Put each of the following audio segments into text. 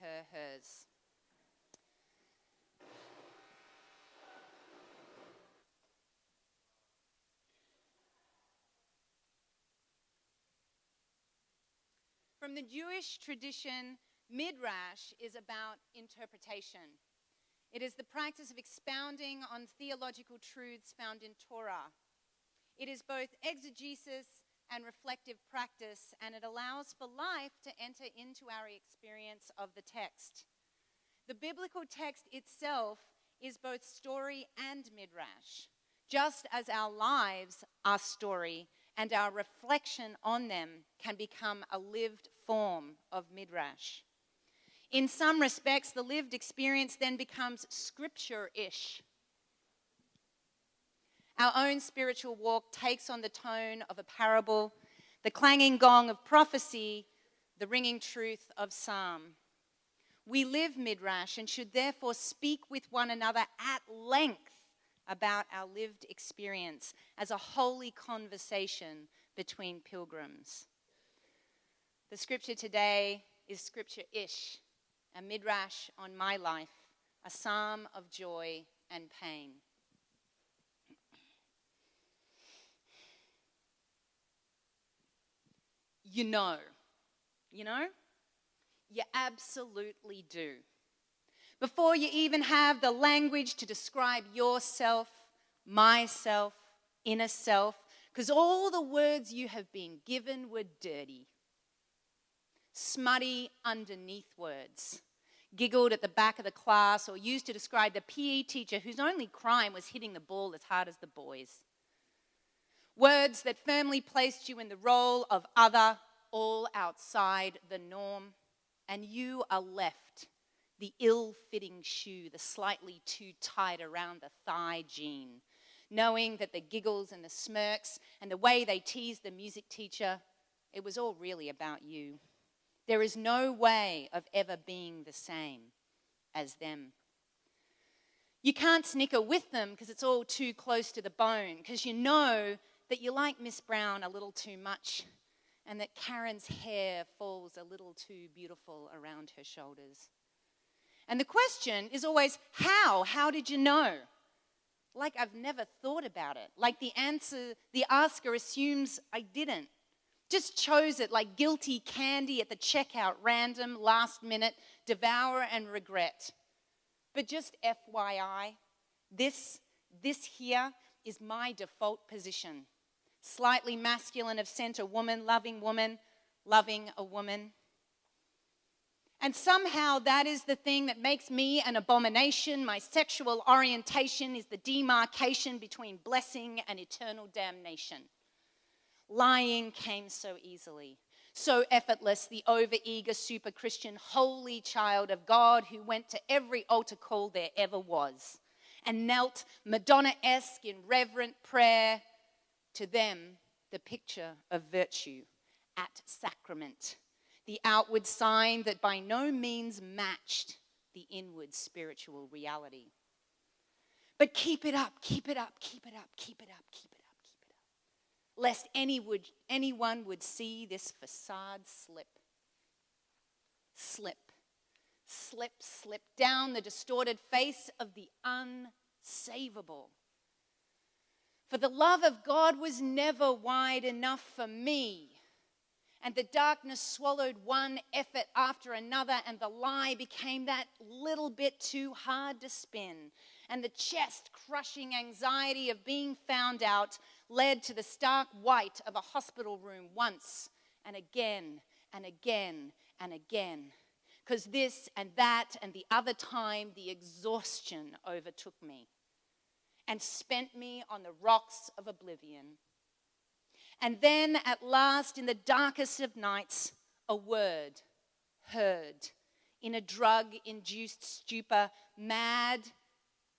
her hers. From the Jewish tradition, Midrash is about interpretation. It is the practice of expounding on theological truths found in Torah. It is both exegesis and reflective practice, and it allows for life to enter into our experience of the text. The biblical text itself is both story and midrash, just as our lives are story and our reflection on them can become a lived form of midrash. In some respects, the lived experience then becomes scripture-ish. Our own spiritual walk takes on the tone of a parable, the clanging gong of prophecy, the ringing truth of psalm. We live midrash and should therefore speak with one another at length about our lived experience as a holy conversation between pilgrims. The scripture today is scripture-ish, a midrash on my life, a psalm of joy and pain. You know, you absolutely do. Before you even have the language to describe yourself, myself, inner self, because all the words you have been given were dirty, smutty underneath words, giggled at the back of the class, or used to describe the PE teacher whose only crime was hitting the ball as hard as the boys. Words that firmly placed you in the role of other, all outside the norm, and you are left the ill-fitting shoe, the slightly too tight around the thigh gene, knowing that the giggles and the smirks and the way they teased the music teacher, it was all really about you. There is no way of ever being the same as them. You can't snicker with them because it's all too close to the bone, because you know that you like Miss Brown a little too much and that Karen's hair falls a little too beautiful around her shoulders. And the question is always, how? How did you know? Like I've never thought about it. Like the asker assumes I didn't. Just chose it like guilty candy at the checkout, random, last minute, devour and regret. But just FYI, this here is my default position. Slightly masculine of center woman, loving a woman. And somehow that is the thing that makes me an abomination. My sexual orientation is the demarcation between blessing and eternal damnation. Lying came so easily, so effortless, the over-eager super Christian holy child of God who went to every altar call there ever was and knelt Madonna-esque in reverent prayer. To them, the picture of virtue at sacrament, the outward sign that by no means matched the inward spiritual reality. But keep it up, keep it up, keep it up, keep it up, keep it up, keep it up, lest anyone would see this facade slip down the distorted face of the unsavable. For the love of God was never wide enough for me. And the darkness swallowed one effort after another, and the lie became that little bit too hard to spin. And the chest-crushing anxiety of being found out led to the stark white of a hospital room once and again and again and again. Because this and that and the other time, the exhaustion overtook me and spent me on the rocks of oblivion. And then at last, in the darkest of nights, a word heard in a drug-induced stupor, mad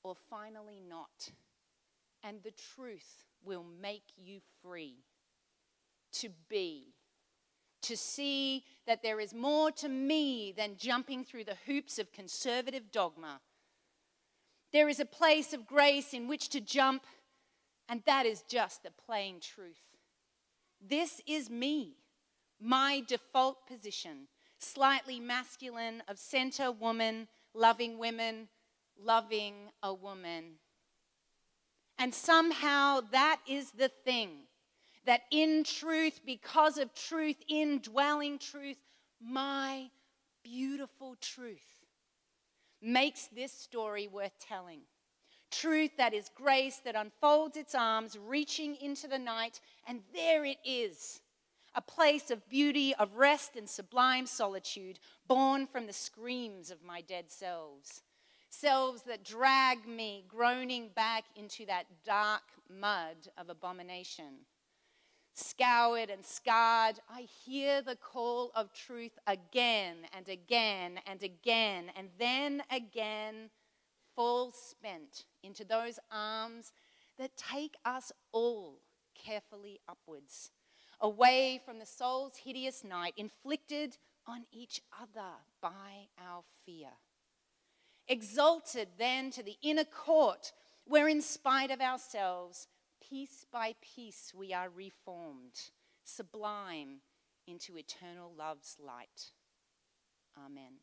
or finally not. And the truth will make you free to be, to see that there is more to me than jumping through the hoops of conservative dogma. There is a place of grace in which to jump, and that is just the plain truth. This is me, my default position, slightly masculine, of center woman, loving women, loving a woman. And somehow that is the thing, that in truth, because of truth, indwelling truth, my beautiful truth makes this story worth telling. Truth that is grace that unfolds its arms, reaching into the night, and there it is, a place of beauty, of rest and sublime solitude, born from the screams of my dead selves. Selves that drag me, groaning back into that dark mud of abomination. Scoured and scarred, I hear the call of truth again and again and again, and then again fall spent into those arms that take us all carefully upwards, away from the soul's hideous night, inflicted on each other by our fear. Exalted then to the inner court, where in spite of ourselves, piece by piece we are reformed, sublime into eternal love's light. Amen.